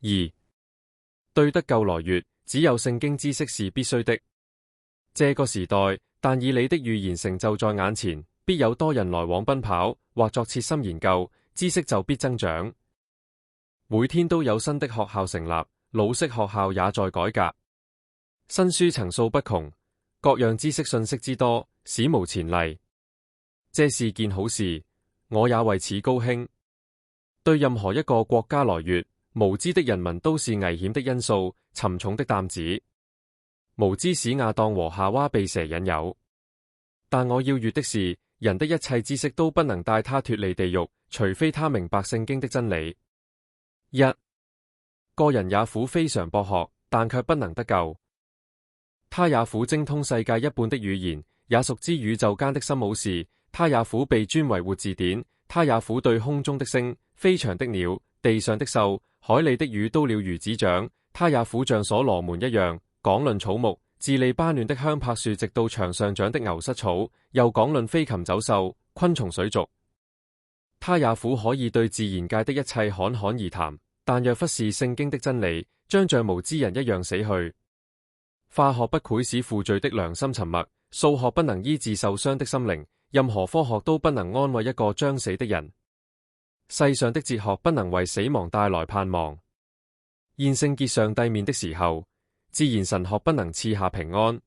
2. 對得救來越，只有聖經知識是必須的。這個時代，但以理的預言成就在眼前，必有多人來往奔跑，或作切心研究，知識就必增長。每天都有新的學校成立，老式學校也在改革，新書層數不窮，各樣知識信息之多，史無前例。這是件好事，我也為此高興。對任何一個國家來越，無知的人民都是危險的因素，沉重的擔子。無知使亞當和夏娃被蛇引誘，但我要越的是，人的一切知識都不能帶他脫離地獄，除非他明白聖經的真理。1. 個人也苦非常博學，但卻不能得救。他也苦精通世界一半的語言，也熟知宇宙間的深奧事。他也苦被尊為活字典，他也苦對空中的星、飛翔的鳥、地上的獸、海裏的魚都了如指掌。他也苦像所羅門一樣，講論草木，自利巴嫩的香柏樹，直到牆上長的牛膝草，又講論飛禽走獸、昆蟲水族。他也苦可以對自然界的一切侃侃而談，但若忽視聖經的真理，將像無知人一樣死去。化學不繪使負罪的良心沉默，數學不能醫治受傷的心靈，任何科學都不能安慰一個將死的人。世上的哲學不能為死亡帶來盼望。現聖潔上帝面的時候，自然神學不能賜下平安。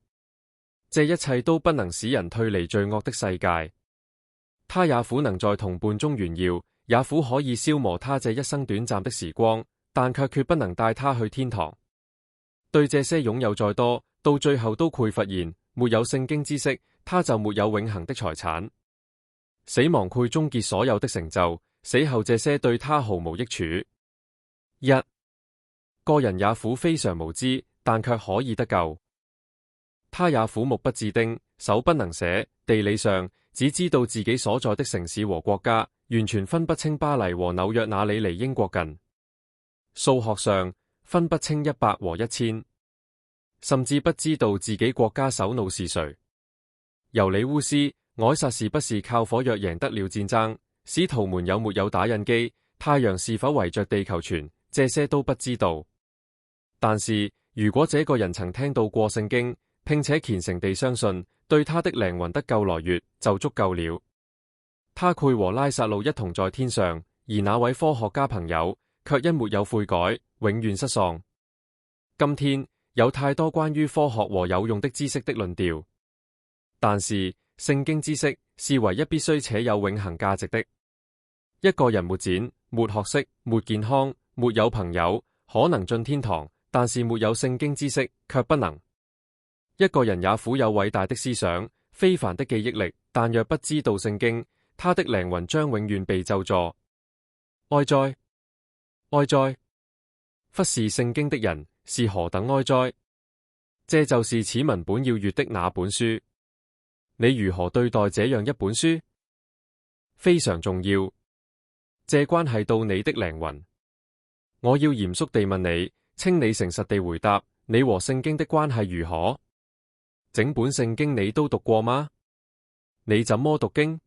這一切都不能使人退離罪惡的世界。他也苦能在同伴中炫耀，也苦可以消磨他這一生短暫的時光，但卻決不能帶他去天堂。對這些擁有再多，到最後都匱乏然，沒有聖經知識，他就沒有永恆的財產。死亡會終結所有的成就，死後這些對他毫無益處。1. 個人也苦非常無知，但卻可以得救。他也苦目不智丁，手不能寫，地理上只知道自己所在的城市和國家，完全分不清巴黎和紐約哪裡離英國近。數學上分不清100和1000，甚至不知道自己國家首腦是誰。尤里烏斯、凱撒是不是靠火藥贏得了戰爭？使徒們有沒有打印機？太陽是否圍着地球轉？這些都不知道。但是如果這個人曾聽到過聖經，並且虔誠地相信，對他的靈魂得救來越，就足夠了。他愧和拉撒路一同在天上，而那位科學家朋友卻因沒有悔改，永遠失喪。今天有太多關於科學和有用的知識的論調，但是聖經知識是唯一必須且有永恆價值的。一個人沒展、沒學識、沒健康、沒有朋友，可能進天堂，但是沒有聖經知識卻不能。一個人也苦有偉大的思想、非凡的記憶力，但若不知道聖經，他的靈魂將永遠被咒詛。哀哉！哀哉！忽視聖經的人是何等哀哉！這就是此文本要閱的那本書。你如何對待這樣一本書？非常重要，這關係到你的靈魂。我要嚴肅地問你，請你誠實地回答，你和聖經的關係如何？整本聖經你都讀過嗎？你怎麼讀經？